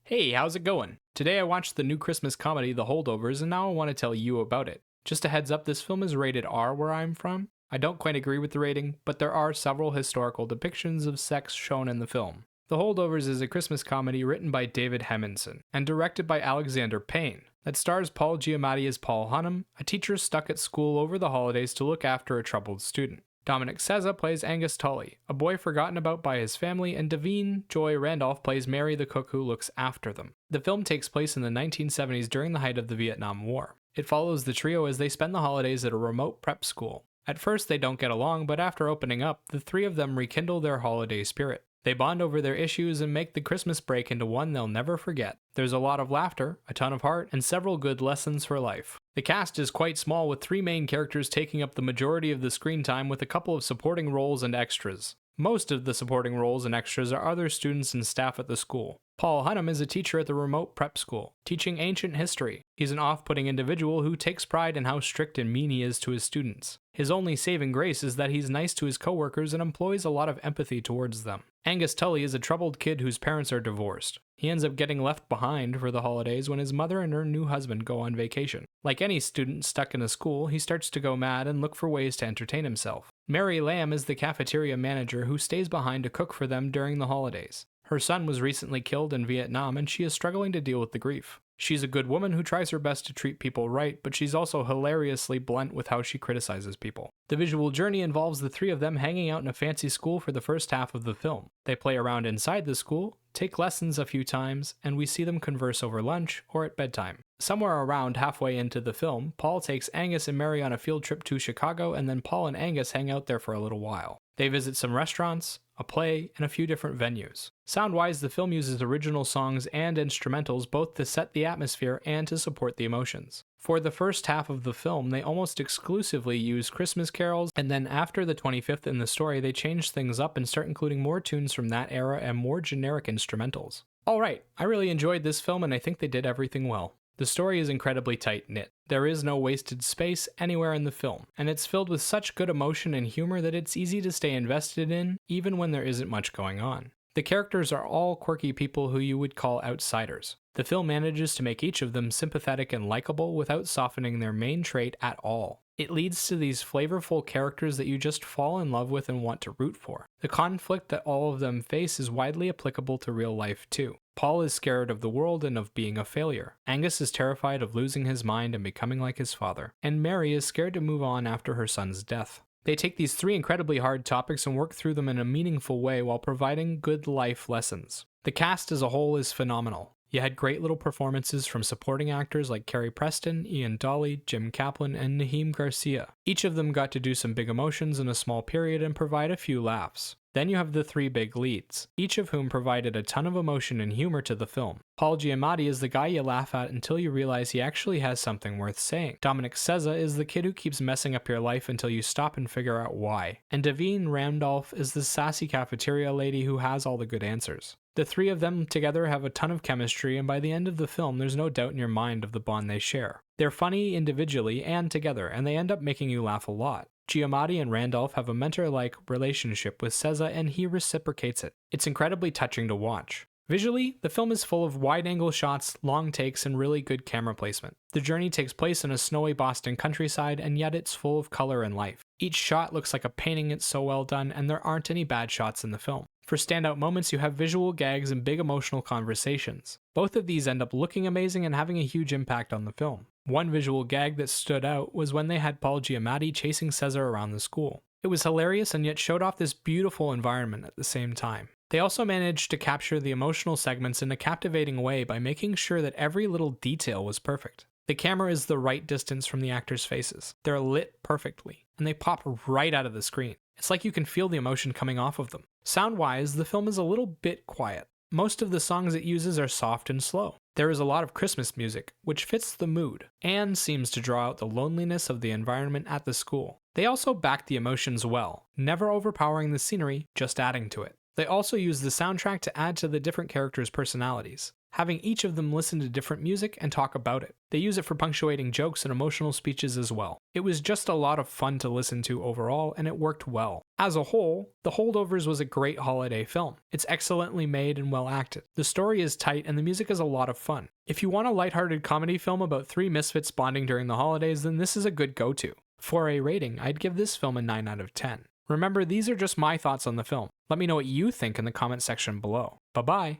Hey, how's it going? Today I watched the new Christmas comedy, The Holdovers, and now I want to tell you about it. Just a heads up, this film is rated R where I'm from. I don't quite agree with the rating, but there are several historical depictions of sex shown in the film. The Holdovers is a Christmas comedy written by David Hemminson and directed by Alexander Payne that stars Paul Giamatti as Paul Hunnam, a teacher stuck at school over the holidays to look after a troubled student. Dominic Sezza plays Angus Tully, a boy forgotten about by his family, and Davine Joy Randolph plays Mary the cook who looks after them. The film takes place in the 1970s during the height of the Vietnam War. It follows the trio as they spend the holidays at a remote prep school. At first they don't get along, but after opening up, the three of them rekindle their holiday spirit. They bond over their issues and make the Christmas break into one they'll never forget. There's a lot of laughter, a ton of heart, and several good lessons for life. The cast is quite small, with three main characters taking up the majority of the screen time with a couple of supporting roles and extras. Most of the supporting roles and extras are other students and staff at the school. Paul Hunnam is a teacher at the remote prep school, teaching ancient history. He's an off-putting individual who takes pride in how strict and mean he is to his students. His only saving grace is that he's nice to his coworkers and employs a lot of empathy towards them. Angus Tully is a troubled kid whose parents are divorced. He ends up getting left behind for the holidays when his mother and her new husband go on vacation. Like any student stuck in a school, he starts to go mad and look for ways to entertain himself. Mary Lamb is the cafeteria manager who stays behind to cook for them during the holidays. Her son was recently killed in Vietnam and she is struggling to deal with the grief. She's a good woman who tries her best to treat people right, but she's also hilariously blunt with how she criticizes people. The visual journey involves the three of them hanging out in a fancy school for the first half of the film. They play around inside the school, take lessons a few times, and we see them converse over lunch or at bedtime. Somewhere around halfway into the film, Paul takes Angus and Mary on a field trip to Chicago, and then Paul and Angus hang out there for a little while. They visit some restaurants, a play, and a few different venues. Sound-wise, the film uses original songs and instrumentals both to set the atmosphere and to support the emotions. For the first half of the film, they almost exclusively use Christmas carols, and then after the 25th in the story, they change things up and start including more tunes from that era and more generic instrumentals. Alright, I really enjoyed this film and I think they did everything well. The story is incredibly tight-knit. There is no wasted space anywhere in the film, and it's filled with such good emotion and humor that it's easy to stay invested in, even when there isn't much going on. The characters are all quirky people who you would call outsiders. The film manages to make each of them sympathetic and likable without softening their main trait at all. It leads to these flavorful characters that you just fall in love with and want to root for. The conflict that all of them face is widely applicable to real life too. Paul is scared of the world and of being a failure. Angus is terrified of losing his mind and becoming like his father. And Mary is scared to move on after her son's death. They take these three incredibly hard topics and work through them in a meaningful way while providing good life lessons. The cast as a whole is phenomenal. You had great little performances from supporting actors like Carrie Preston, Ian Dolly, Jim Kaplan, and Naheem Garcia. Each of them got to do some big emotions in a small period and provide a few laughs. Then you have the three big leads, each of whom provided a ton of emotion and humor to the film. Paul Giamatti is the guy you laugh at until you realize he actually has something worth saying. Dominic Sezza is the kid who keeps messing up your life until you stop and figure out why. And Davine Randolph is the sassy cafeteria lady who has all the good answers. The three of them together have a ton of chemistry, and by the end of the film there's no doubt in your mind of the bond they share. They're funny individually and together, and they end up making you laugh a lot. Giamatti and Randolph have a mentor-like relationship with Sezza, and he reciprocates it. It's incredibly touching to watch. Visually, the film is full of wide-angle shots, long takes, and really good camera placement. The journey takes place in a snowy Boston countryside, and yet it's full of color and life. Each shot looks like a painting, it's so well done, and there aren't any bad shots in the film. For standout moments, you have visual gags and big emotional conversations. Both of these end up looking amazing and having a huge impact on the film. One visual gag that stood out was when they had Paul Giamatti chasing Sezza around the school. It was hilarious and yet showed off this beautiful environment at the same time. They also managed to capture the emotional segments in a captivating way by making sure that every little detail was perfect. The camera is the right distance from the actors' faces. They're lit perfectly, and they pop right out of the screen. It's like you can feel the emotion coming off of them. Sound-wise, the film is a little bit quiet. Most of the songs it uses are soft and slow. There is a lot of Christmas music, which fits the mood, and seems to draw out the loneliness of the environment at the school. They also back the emotions well, never overpowering the scenery, just adding to it. They also use the soundtrack to add to the different characters' personalities. having each of them listen to different music and talk about it. They use it for punctuating jokes and emotional speeches as well. It was just a lot of fun to listen to overall, and it worked well. As a whole, The Holdovers was a great holiday film. It's excellently made and well acted. The story is tight and the music is a lot of fun. If you want a lighthearted comedy film about three misfits bonding during the holidays, then this is a good go-to. For a rating, I'd give this film a 9 out of 10. Remember, these are just my thoughts on the film. Let me know what you think in the comment section below. Bye-bye!